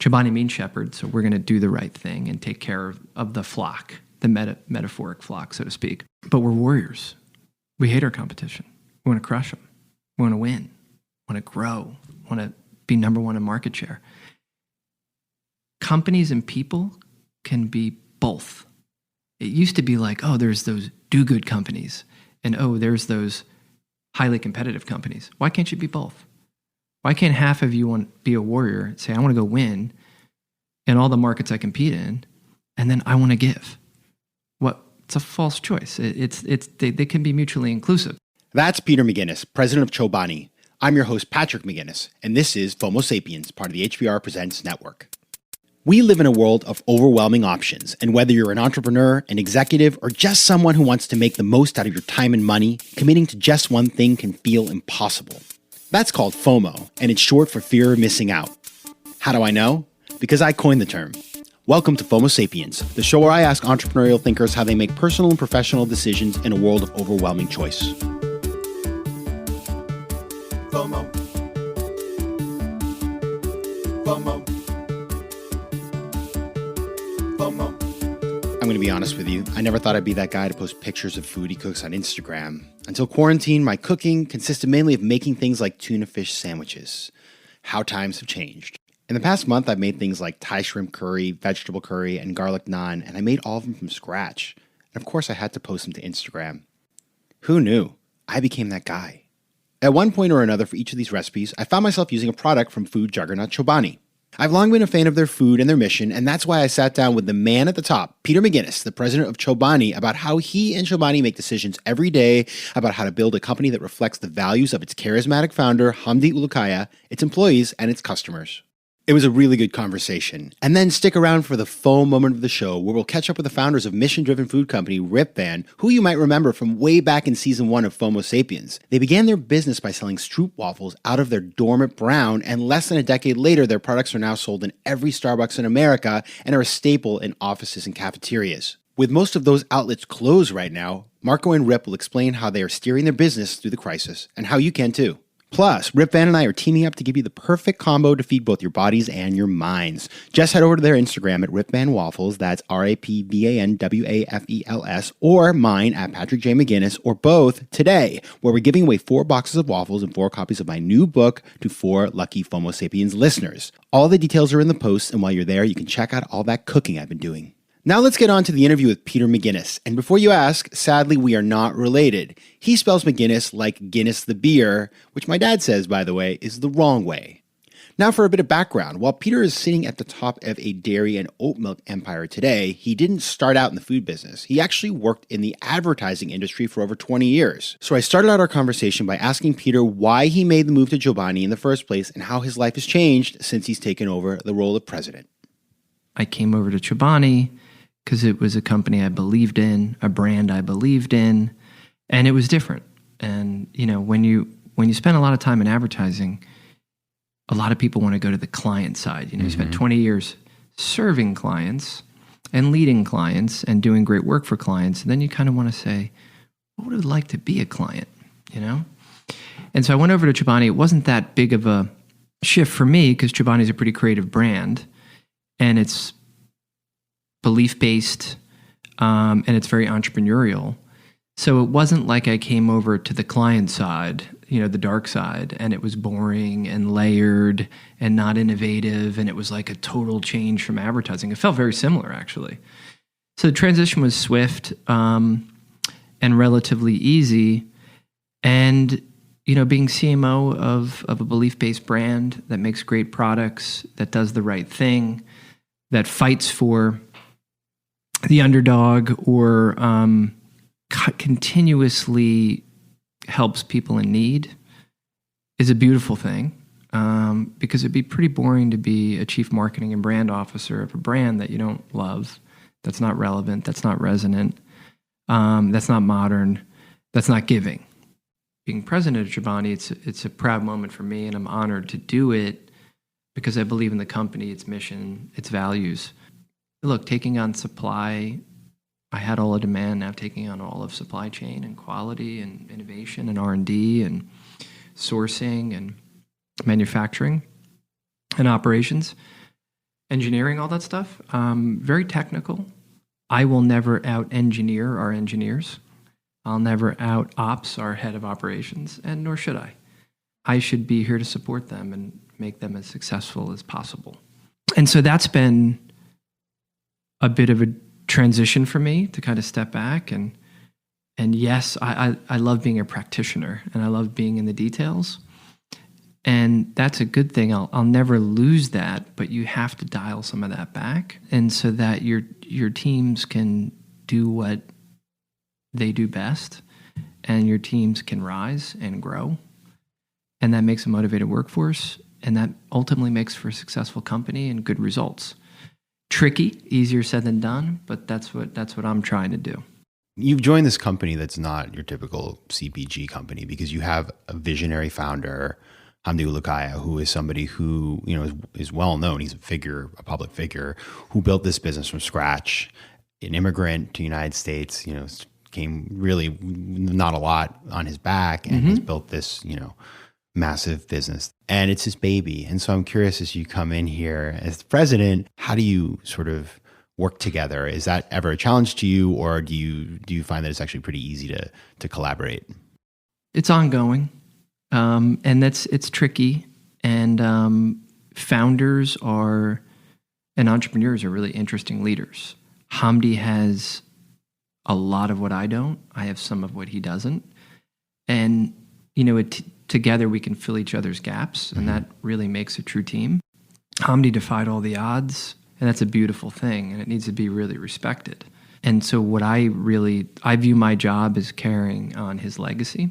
Chobani means shepherd, so we're going to do the right thing and take care of the flock, the metaphoric flock, so to speak. But we're warriors. We hate our competition. We want to crush them. We want to win. We want to grow. We want to be number one in market share. Companies and people can be both. It used to be like, oh, there's those do-good companies, and oh, there's those highly competitive companies. Why can't you be both? Why can't half of you want to be a warrior and say, I want to go win in all the markets I compete in, and then I want to give? It's a false choice. They can be mutually inclusive. That's Peter McGuinness, president of Chobani. I'm your host, Patrick McGinnis, and this is FOMO Sapiens, part of the HBR Presents Network. We live in a world of overwhelming options, and whether you're an entrepreneur, an executive, or just someone who wants to make the most out of your time and money, committing to just one thing can feel impossible. That's called FOMO, and it's short for fear of missing out. How do I know? Because I coined the term. Welcome to FOMO Sapiens, the show where I ask entrepreneurial thinkers how they make personal and professional decisions in a world of overwhelming choice. FOMO. FOMO. FOMO. I'm going to be honest with you. I never thought I'd be that guy to post pictures of food he cooks on Instagram. Until quarantine, my cooking consisted mainly of making things like tuna fish sandwiches. How times have changed. In the past month, I've made things like Thai shrimp curry, vegetable curry, and garlic naan, and I made all of them from scratch. And of course, I had to post them to Instagram. Who knew? I became that guy. At one point or another for each of these recipes, I found myself using a product from food juggernaut Chobani. I've long been a fan of their food and their mission, and that's why I sat down with the man at the top, Peter McGuinness, the president of Chobani, about how he and Chobani make decisions every day about how to build a company that reflects the values of its charismatic founder, Hamdi Ulukaya, its employees, and its customers. It was a really good conversation. And then stick around for the faux moment of the show where we'll catch up with the founders of mission-driven food company Rip Van, who you might remember from way back in season 1 of FOMO Sapiens. They began their business by selling Stroop waffles out of their dorm at Brown, and less than a decade later, their products are now sold in every Starbucks in America and are a staple in offices and cafeterias. With most of those outlets closed right now, Marco and Rip will explain how they are steering their business through the crisis and how you can too. Plus, Rip Van and I are teaming up to give you the perfect combo to feed both your bodies and your minds. Just head over to their Instagram at Rip Van Waffles, that's RAPVANWAFELS, or mine at Patrick J. McGinnis, or both today, where we're giving away 4 boxes of waffles and 4 copies of my new book to 4 lucky FOMO Sapiens listeners. All the details are in the post, and while you're there, you can check out all that cooking I've been doing. Now let's get on to the interview with Peter McGuinness. And before you ask, sadly, we are not related. He spells McGinnis like Guinness the beer, which my dad says, by the way, is the wrong way. Now for a bit of background. While Peter is sitting at the top of a dairy and oat milk empire today, he didn't start out in the food business. He actually worked in the advertising industry for over 20 years. So I started out our conversation by asking Peter why he made the move to Chobani in the first place and how his life has changed since he's taken over the role of president. I came over to Chobani because it was a company I believed in, a brand I believed in, and it was different. And when you spend a lot of time in advertising, a lot of people want to go to the client side. You spent 20 years serving clients and leading clients and doing great work for clients, and then you kind of want to say, what would it like to be a client? And so I went over to Chobani. It wasn't that big of a shift for me because Chobani is a pretty creative brand, and it's belief-based, and it's very entrepreneurial. So it wasn't like I came over to the client side, the dark side, and it was boring and layered and not innovative, and it was like a total change from advertising. It felt very similar, actually. So the transition was swift and relatively easy. And, being CMO of a belief-based brand that makes great products, that does the right thing, that fights for the underdog or continuously helps people in need is a beautiful thing, because it'd be pretty boring to be a chief marketing and brand officer of a brand that you don't love, that's not relevant, that's not resonant, that's not modern, that's not giving. Being president of Chobani, it's a proud moment for me, and I'm honored to do it because I believe in the company, its mission, its values. Look, taking on supply, I had all the demand. Now taking on all of supply chain and quality and innovation and R&D and sourcing and manufacturing and operations. engineering, all that stuff. Very technical. I will never out-engineer our engineers. I'll never out-ops our head of operations, and nor should I. I should be here to support them and make them as successful as possible. And so that's been a bit of a transition for me to kind of step back. And yes, I love being a practitioner, and I love being in the details. And that's a good thing. I'll never lose that, but you have to dial some of that back, and so that your teams can do what they do best, and your teams can rise and grow, and that makes a motivated workforce, and that ultimately makes for a successful company and good results. Tricky, easier said than done, but that's what I'm trying to do. You've joined this company that's not your typical CPG company because you have a visionary founder, Hamdi Ulukaya, who is somebody who is well known. He's a public figure who built this business from scratch. An immigrant to the United States, came really not a lot on his back, and he's built this, massive business, and it's his baby. And so I'm curious, as you come in here as the president, how do you sort of work together? Is that ever a challenge to you, or do you find that it's actually pretty easy to collaborate? It's ongoing. And it's tricky, and founders and entrepreneurs are really interesting leaders. Hamdi has a lot of what I don't. I have some of what he doesn't. And, together we can fill each other's gaps, and that really makes a true team. Hamdi defied all the odds, and that's a beautiful thing, and it needs to be really respected. And so I view my job as carrying on his legacy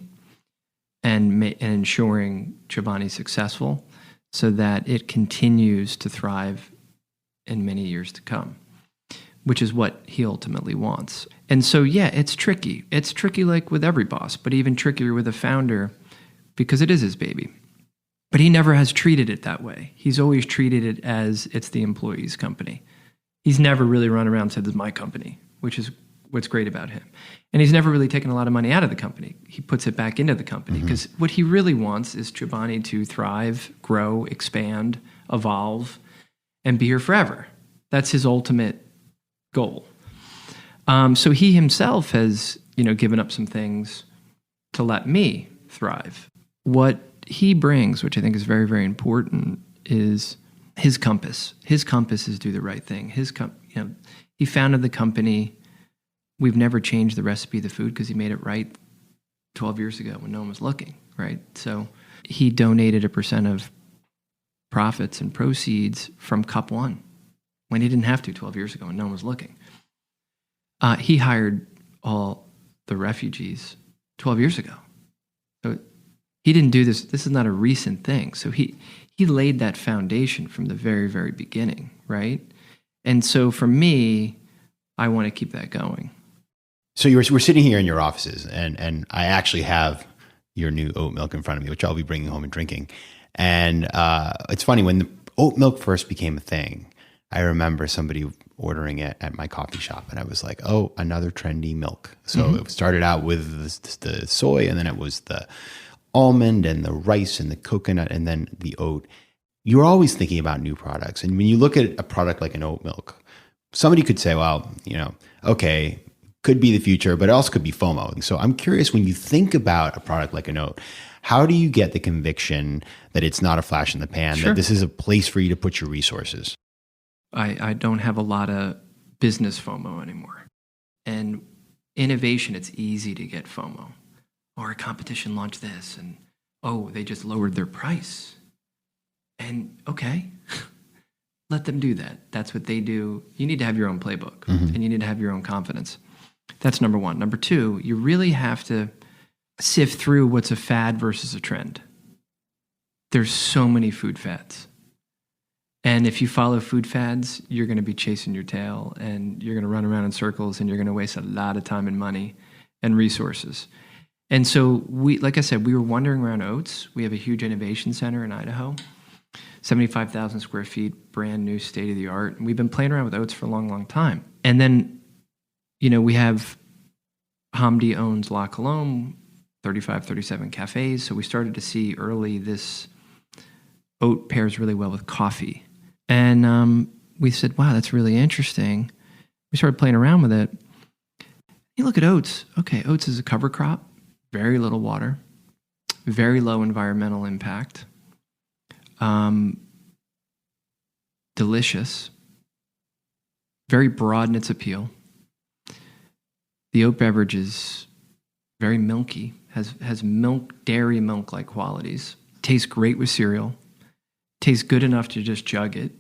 and ensuring Chobani's successful so that it continues to thrive in many years to come, which is what he ultimately wants. And so, yeah, it's tricky. It's tricky like with every boss, but even trickier with a founder because it is his baby. But he never has treated it that way. He's always treated it as it's the employee's company. He's never really run around and said, "This is my company," which is what's great about him. And he's never really taken a lot of money out of the company. He puts it back into the company because what he really wants is Chobani to thrive, grow, expand, evolve, and be here forever. That's his ultimate goal. So he himself has, given up some things to let me thrive. What he brings, which I think is very, very important, is his compass. His compass is do the right thing. He founded the company. We've never changed the recipe of the food because he made it right 12 years ago when no one was looking, right? So he donated 1% of profits and proceeds from Cup One when he didn't have to 12 years ago when no one was looking. He hired all the refugees 12 years ago. So he didn't do this. This is not a recent thing. So he laid that foundation from the very, very beginning, right? And so for me, I want to keep that going. So we're sitting here in your offices, and I actually have your new oat milk in front of me, which I'll be bringing home and drinking. And it's funny, when the oat milk first became a thing, I remember somebody ordering it at my coffee shop, and I was like, "Oh, another trendy milk." So it started out with the soy, and then it was the almond and the rice and the coconut, and then the oat. You're always thinking about new products, and when you look at a product like an oat milk, somebody could say, "Well, okay, could be the future, but it also could be FOMO." So I'm curious, when you think about a product like an oat, how do you get the conviction that it's not a flash in the pan, that this is a place for you to put your resources? I don't have a lot of business FOMO anymore. And innovation, it's easy to get FOMO. Or a competition launched this, and they just lowered their price. And okay, let them do that. That's what they do. You need to have your own playbook, and you need to have your own confidence. That's number one. Number two, you really have to sift through what's a fad versus a trend. There's so many food fads. And if you follow food fads, you're going to be chasing your tail, and you're going to run around in circles, and you're going to waste a lot of time and money and resources. And so like I said, we were wandering around oats. We have a huge innovation center in Idaho, 75,000 square feet, brand new, state of the art. And we've been playing around with oats for a long, long time. And then, we have Hamdi owns La Colombe, 35, 37 cafes. So we started to see early this oat pairs really well with coffee. And we said, wow, that's really interesting. We started playing around with it. You look at oats. Okay, oats is a cover crop, very little water, very low environmental impact, delicious, very broad in its appeal. The oat beverage is very milky, has dairy milk-like qualities, tastes great with cereal, tastes good enough to just jug it,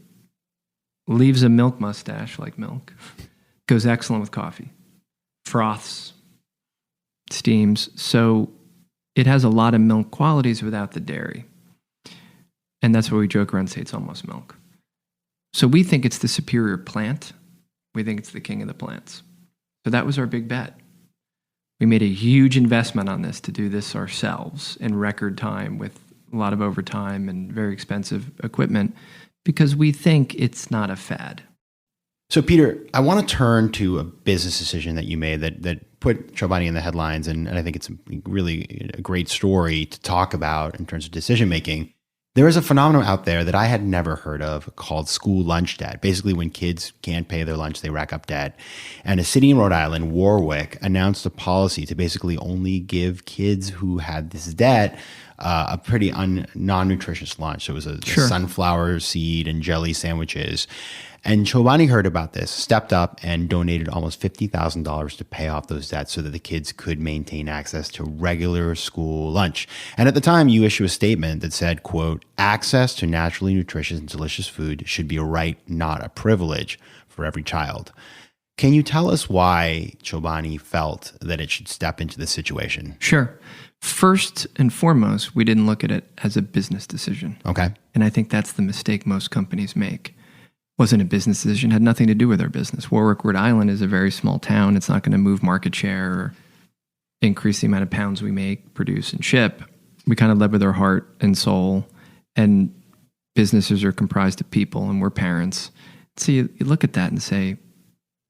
leaves a milk mustache like milk, goes excellent with coffee, froths, steams. So it has a lot of milk qualities without the dairy. And that's why we joke around and say it's almost milk. So we think it's the superior plant. We think it's the king of the plants. So that was our big bet. We made a huge investment on this to do this ourselves in record time with a lot of overtime and very expensive equipment because we think it's not a fad. So Peter, I want to turn to a business decision that you made that put Chobani in the headlines, and I think it's really a great story to talk about in terms of decision making. There is a phenomenon out there that I had never heard of called school lunch debt. Basically, when kids can't pay their lunch, they rack up debt. And a city in Rhode Island, Warwick, announced a policy to basically only give kids who had this debt a pretty non-nutritious lunch. So it was a sunflower seed and jelly sandwiches. And Chobani heard about this, stepped up, and donated almost $50,000 to pay off those debts so that the kids could maintain access to regular school lunch. And at the time, you issue a statement that said, quote, access to naturally nutritious and delicious food should be a right, not a privilege for every child. Can you tell us why Chobani felt that it should step into this situation? Sure. First and foremost, we didn't look at it as a business decision. Okay. And I think that's the mistake most companies make. Wasn't a business decision, had nothing to do with our business. Warwick, Rhode Island is a very small town. It's not going to move market share or increase the amount of pounds we make, produce, and ship. We kind of led with our heart and soul, and businesses are comprised of people, and we're parents. So you look at that and say, it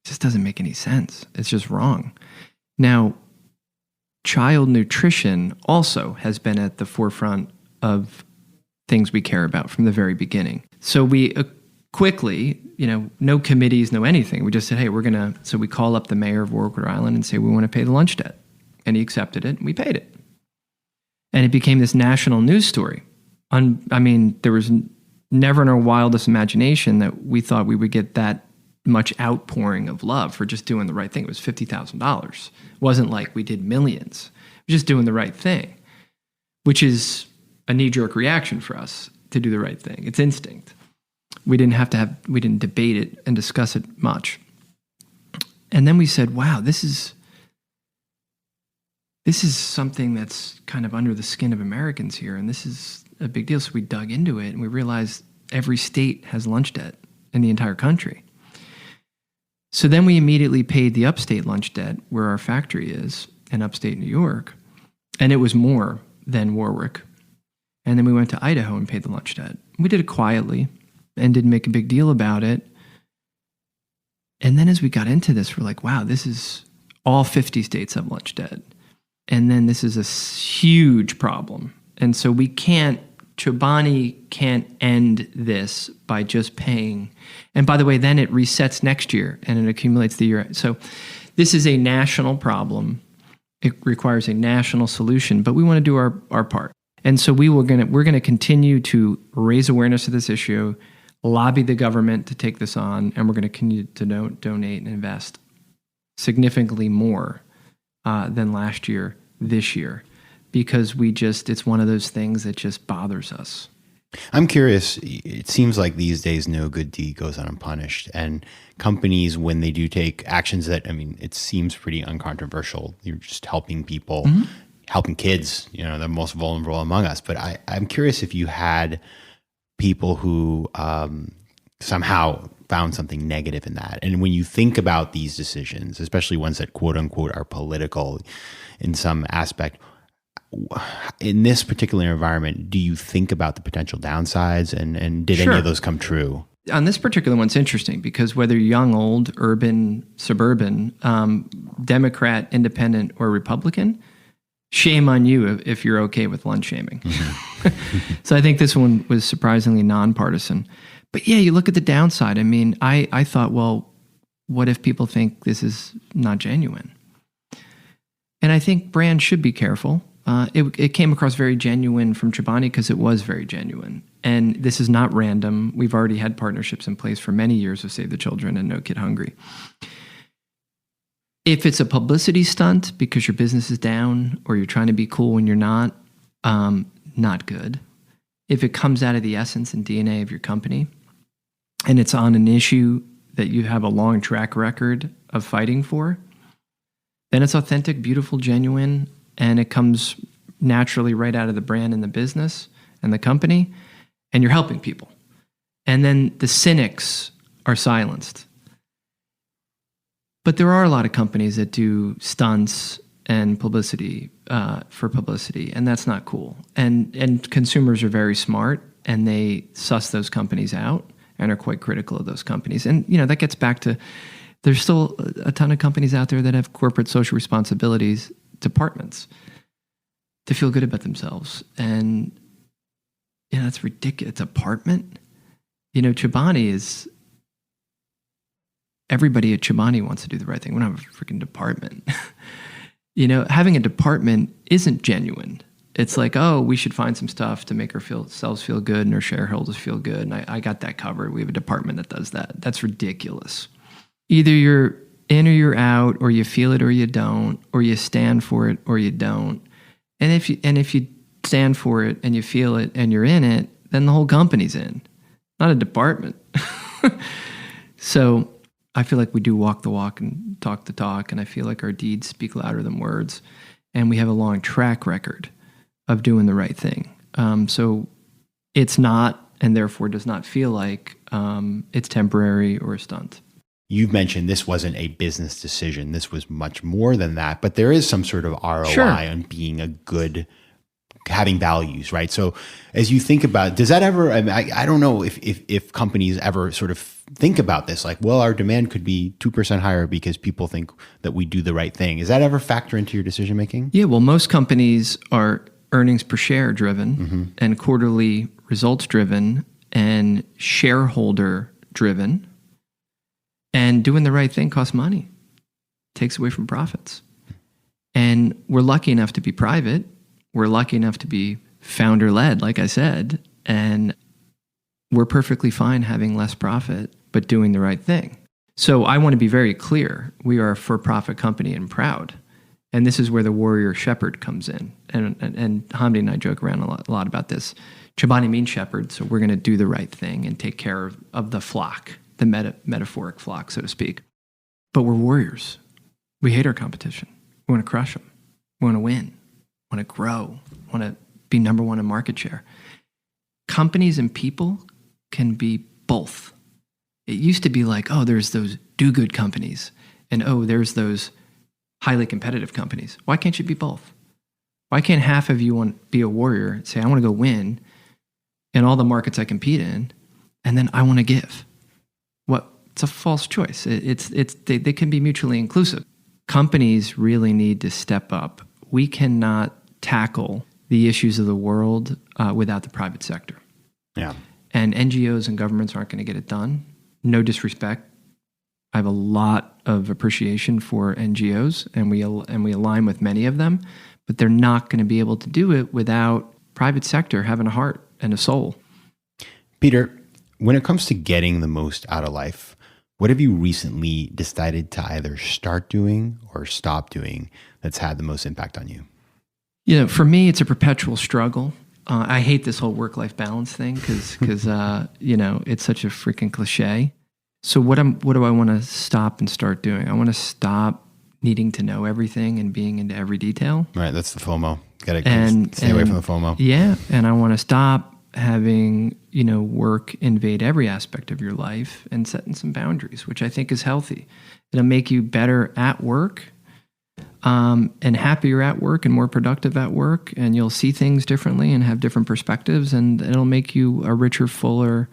just doesn't make any sense. It's just wrong. Now, child nutrition also has been at the forefront of things we care about from the very beginning. So we quickly, no committees, no anything. We just said, hey, so we call up the mayor of Warwick, Rhode Island and say, we want to pay the lunch debt. And he accepted it and we paid it. And it became this national news story. There was never in our wildest imagination that we thought we would get that much outpouring of love for just doing the right thing. It was $50,000. It wasn't like we did millions. We were just doing the right thing, which is a knee-jerk reaction for us to do the right thing. It's instinct. We didn't debate it and discuss it much. And then we said, wow, this is something that's kind of under the skin of Americans here, and this is a big deal. So we dug into it, and we realized every state has lunch debt in the entire country. So then we immediately paid the upstate lunch debt where our factory is in upstate New York, and it was more than Warwick. And then we went to Idaho and paid the lunch debt. We did it quietly and didn't make a big deal about it. And then as we got into this, we're like, wow, this is all 50 states have lunch debt. And then this is a huge problem. And so Chobani can't end this by just paying. And by the way, then it resets next year and it accumulates the year. So this is a national problem. It requires a national solution, but we want to do our part. And so we're going to continue to raise awareness of this issue, lobby the government to take this on, and we're going to continue to donate and invest significantly more than last year, this year, because it's one of those things that just bothers us. I'm curious, it seems like these days no good deed goes unpunished, and companies, when they do take actions that, it seems pretty uncontroversial, you're just helping people, helping kids, the most vulnerable among us. But I'm curious if you had people who somehow found something negative in that. And when you think about these decisions, especially ones that quote unquote are political in some aspect, in this particular environment, do you think about the potential downsides and did any of those come true? On this particular one, it's interesting because whether young, old, urban, suburban, Democrat, independent, or Republican, shame on you if you're okay with lunch shaming. So I think this one was surprisingly nonpartisan. But yeah, you look at the downside. I mean, I thought, well, what if people think this is not genuine? And I think brands should be careful. It came across very genuine from Chobani because it was very genuine. And this is not random. We've already had partnerships in place for many years with Save the Children and No Kid Hungry. If it's a publicity stunt because your business is down or you're trying to be cool when you're not good. If it comes out of the essence and DNA of your company and it's on an issue that you have a long track record of fighting for, then it's authentic, beautiful, genuine, and it comes naturally right out of the brand and the business and the company, and you're helping people. And then the cynics are silenced. But there are a lot of companies that do stunts and publicity for publicity, and that's not cool. And consumers are very smart, and they suss those companies out and are quite critical of those companies. And that gets back to there's still a ton of companies out there that have corporate social responsibilities departments to feel good about themselves. And that's ridiculous. It's apartment. Chobani is everybody at Chobani wants to do the right thing. We don't have a freaking department. Having a department isn't genuine. It's like, oh, we should find some stuff to make ourselves feel good and our shareholders feel good. And I got that covered. We have a department that does that. That's ridiculous. Either you're in or you're out, or you feel it or you don't, or you stand for it or you don't. And if you stand for it and you feel it and you're in it, then the whole company's in, not a department. So I feel like we do walk the walk and talk the talk, and I feel like our deeds speak louder than words, and we have a long track record of doing the right thing. So it's not, and therefore does not feel like it's temporary or a stunt. You've mentioned this wasn't a business decision. This was much more than that, but there is some sort of ROI Sure. on being a good, having values, right? So as you think about, does that ever, I don't know if companies ever sort of think about this, like, well, our demand could be 2% higher because people think that we do the right thing. Does that ever factor into your decision making? Yeah, well, most companies are earnings per share driven and quarterly results driven and shareholder driven. And doing the right thing costs money, takes away from profits. And we're lucky enough to be private. We're lucky enough to be founder-led, like I said, and we're perfectly fine having less profit, but doing the right thing. So I want to be very clear. We are a for-profit company and proud. And this is where the warrior shepherd comes in. And Hamdi and I joke around a lot about this. Chobani means shepherd, so we're going to do the right thing and take care of the flock, the metaphoric flock, so to speak. But we're warriors. We hate our competition. We want to crush them. We want to win. Want to grow. Want to be number one in market share. Companies and people can be both. It used to be like, oh, there's those do-good companies, and oh, there's those highly competitive companies. Why can't you be both? Why can't half of you want to be a warrior and say, I want to go win in all the markets I compete in, and then I want to give? It's a false choice. They can be mutually inclusive. Companies really need to step up. We cannot tackle the issues of the world without the private sector. Yeah. And NGOs and governments aren't going to get it done. No disrespect. I have a lot of appreciation for NGOs, and we align with many of them, but they're not going to be able to do it without private sector having a heart and a soul. Peter, when it comes to getting the most out of life, what have you recently decided to either start doing or stop doing that's had the most impact on you? For me, it's a perpetual struggle. I hate this whole work-life balance thing because it's such a freaking cliche. So what do I want to stop and start doing? I want to stop needing to know everything and being into every detail. Right, that's the FOMO. Got to stay away from the FOMO. Yeah, and I want to stop having work invade every aspect of your life and setting some boundaries, which I think is healthy. It'll make you better at work and happier at work and more productive at work, and you'll see things differently and have different perspectives, and it'll make you a richer, fuller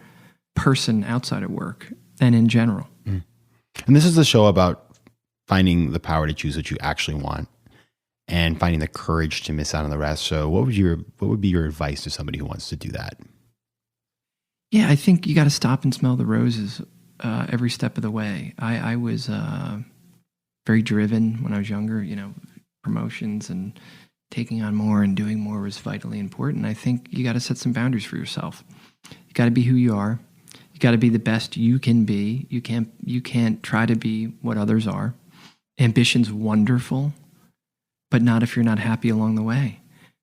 person outside of work and in general. And this is the show about finding the power to choose what you actually want and finding the courage to miss out on the rest. So what would be your advice to somebody who wants to do that? Yeah, I think you got to stop and smell the roses every step of the way. I was very driven when I was younger. Promotions and taking on more and doing more was vitally important. I think you got to set some boundaries for yourself. You got to be who you are. You got to be the best you can be. You can't try to be what others are. Ambition's wonderful, but not if you're not happy along the way.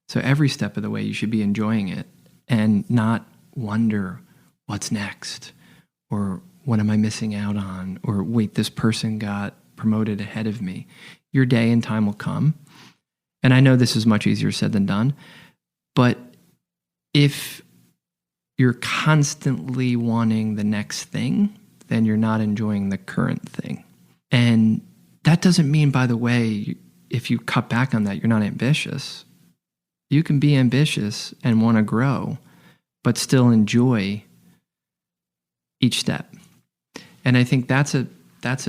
So every step of the way, you should be enjoying it and not wonder what's next or what am I missing out on, or wait, this person got promoted ahead of me. Your day and time will come. And I know this is much easier said than done, but if you're constantly wanting the next thing, then you're not enjoying the current thing. And that doesn't mean, by the way, if you cut back on that, you're not ambitious. You can be ambitious and want to grow, but still enjoy each step. And I think that's a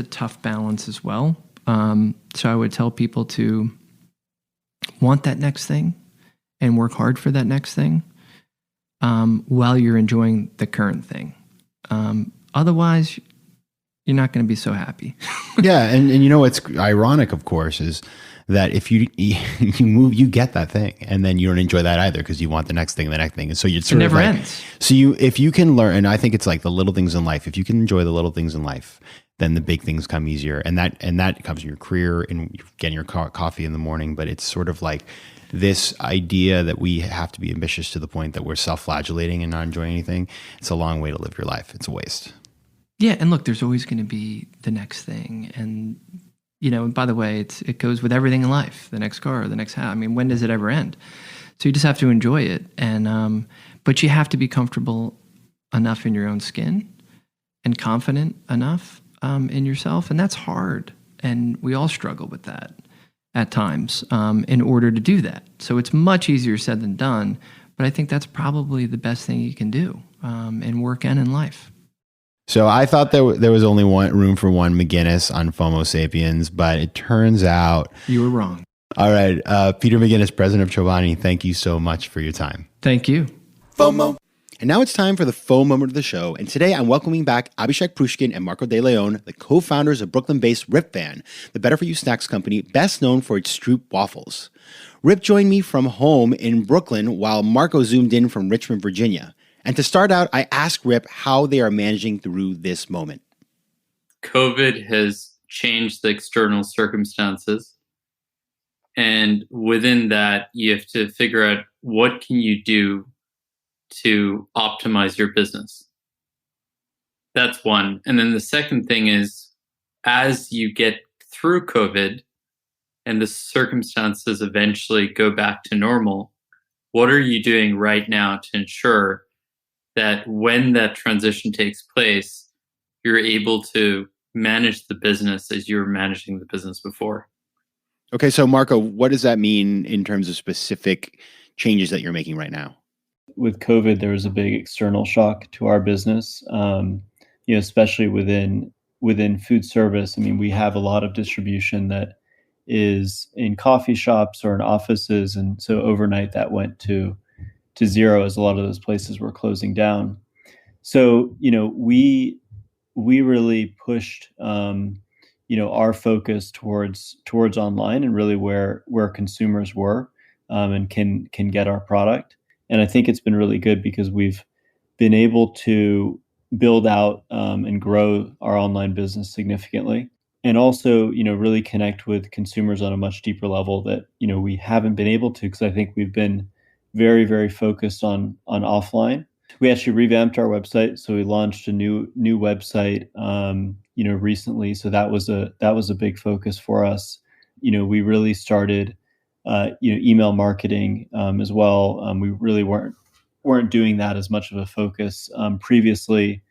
tough balance as well. So I would tell people to want that next thing and work hard for that next thing while you're enjoying the current thing. Otherwise, you're not going to be so happy. Yeah, and what's ironic, of course, is that if you move, you get that thing, and then you don't enjoy that either because you want the next thing, and so you're sort it of never like, ends. So if you can learn, and I think it's like the little things in life. If you can enjoy the little things in life, then the big things come easier, and that comes in your career and getting your coffee in the morning. But it's sort of like this idea that we have to be ambitious to the point that we're self-flagellating and not enjoying anything. It's a long way to live your life. It's a waste. Yeah, and look, there's always going to be the next thing, and by the way, it goes with everything in life. The next car, the next house. I mean, when does it ever end? So you just have to enjoy it, and but you have to be comfortable enough in your own skin and confident enough in yourself, and that's hard. And we all struggle with that at times in order to do that. So it's much easier said than done, but I think that's probably the best thing you can do in work and in life. So I thought there was only room for one McGinnis on FOMO Sapiens, but it turns out you were wrong. All right. Peter McGuinness, president of Chobani, thank you so much for your time. Thank you. FOMO. And now it's time for the FOMO moment of the show. And today I'm welcoming back Abhishek Prushkin and Marco De Leon, the co-founders of Brooklyn-based Rip Van, the better-for-you snacks company best known for its Stroop waffles. Rip joined me from home in Brooklyn while Marco zoomed in from Richmond, Virginia. And to start out, I asked Rip how they are managing through this moment. COVID has changed the external circumstances. And within that, you have to figure out what can you do to optimize your business. That's one. And then the second thing is, as you get through COVID and the circumstances eventually go back to normal, what are you doing right now to ensure that when that transition takes place, you're able to manage the business as you were managing the business before? Okay, so Marco, what does that mean in terms of specific changes that you're making right now? With COVID, there was a big external shock to our business, especially within food service. I mean, we have a lot of distribution that is in coffee shops or in offices, and so overnight that went to zero as a lot of those places were closing down. So, we really pushed, our focus towards online and really where consumers were and can get our product. And I think it's been really good because we've been able to build out and grow our online business significantly, and also, really connect with consumers on a much deeper level that, we haven't been able to, because I think we've been very, very focused on offline. We actually revamped our website, so we launched a new website, recently. So that was a big focus for us. We really started, email marketing as well. We really weren't doing that as much of a focus previously.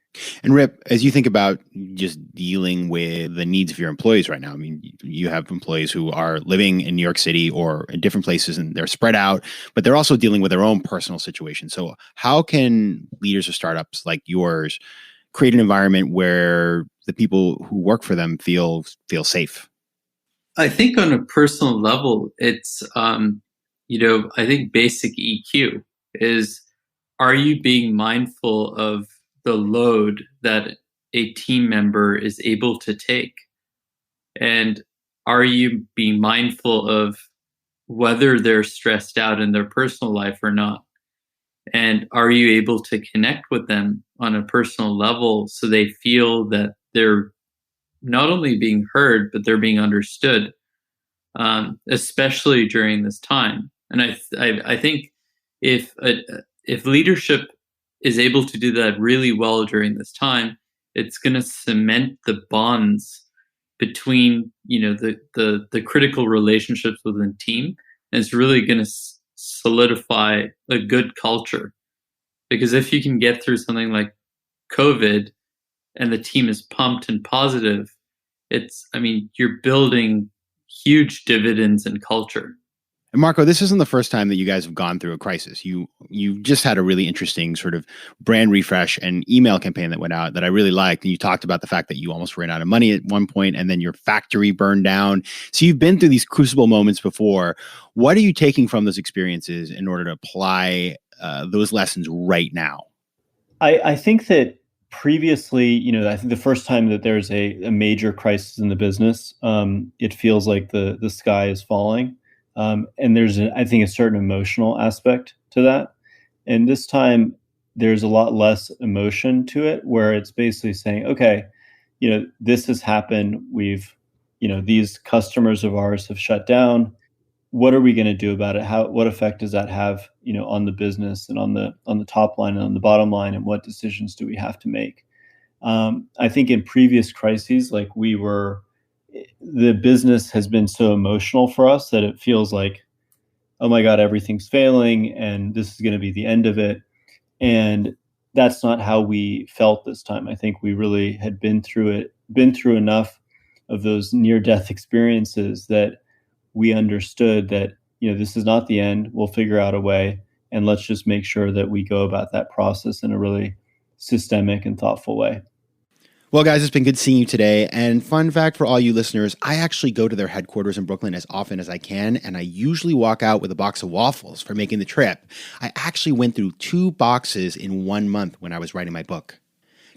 And Rip, as you think about just dealing with the needs of your employees right now, I mean, you have employees who are living in New York City or in different places and they're spread out, but they're also dealing with their own personal situation. So how can leaders of startups like yours create an environment where the people who work for them feel safe? I think on a personal level, it's, I think basic EQ is, are you being mindful of the load that a team member is able to take? And are you being mindful of whether they're stressed out in their personal life or not? And are you able to connect with them on a personal level so they feel that they're not only being heard, but they're being understood, especially during this time? And I think if leadership is able to do that really well during this time, it's going to cement the bonds between the critical relationships within the team, and it's really going to solidify a good culture. Because if you can get through something like COVID and the team is pumped and positive, you're building huge dividends in culture. And Marco, this isn't the first time that you guys have gone through a crisis. You just had a really interesting sort of brand refresh and email campaign that went out that I really liked. And you talked about the fact that you almost ran out of money at one point and then your factory burned down. So you've been through these crucible moments before. What are you taking from those experiences in order to apply those lessons right now? I think that previously, I think the first time that there's a major crisis in the business, it feels like the sky is falling. And there's, I think, a certain emotional aspect to that. And this time, there's a lot less emotion to it, where it's basically saying, okay, this has happened. We've, these customers of ours have shut down. What are we going to do about it? What effect does that have, on the business and on the top line and on the bottom line? And what decisions do we have to make? I think in previous crises, like the business has been so emotional for us that it feels like, oh my God, everything's failing and this is going to be the end of it. And that's not how we felt this time. I think we really had been through enough of those near-death experiences that we understood that, this is not the end. We'll figure out a way, and let's just make sure that we go about that process in a really systemic and thoughtful way. Well, guys, it's been good seeing you today. And fun fact for all you listeners, I actually go to their headquarters in Brooklyn as often as I can, and I usually walk out with a box of waffles for making the trip. I actually went through 2 boxes in 1 month when I was writing my book.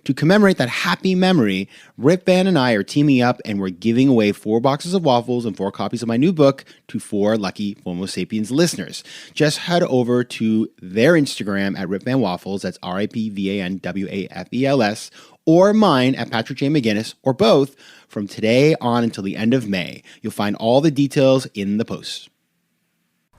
To commemorate that happy memory, Rip Van and I are teaming up, and we're giving away 4 boxes of waffles and 4 copies of my new book to 4 lucky FOMO Sapiens listeners. Just head over to their Instagram at Rip Van Waffles, that's RIPVANWAFELS, or mine at Patrick J. McGinnis, or both, from today on until the end of May. You'll find all the details in the post.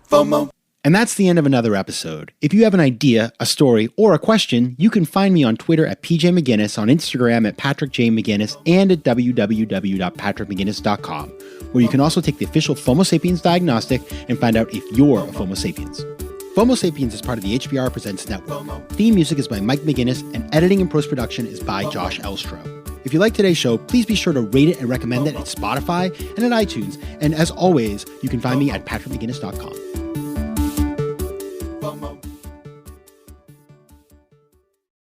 FOMO. And that's the end of another episode. If you have an idea, a story, or a question, you can find me on Twitter at PJ McGinnis, on Instagram at Patrick J. McGinnis, and at www.patrickmcginnis.com, where you can also take the official FOMO Sapiens diagnostic and find out if you're a FOMO Sapiens. FOMO Sapiens is part of the HBR Presents Network. Theme music is by Mike McGinnis, and editing and post-production is by Josh Elstro. If you like today's show, please be sure to rate it and recommend it at Spotify and at iTunes. And as always, you can find me at patrickmcginnis.com.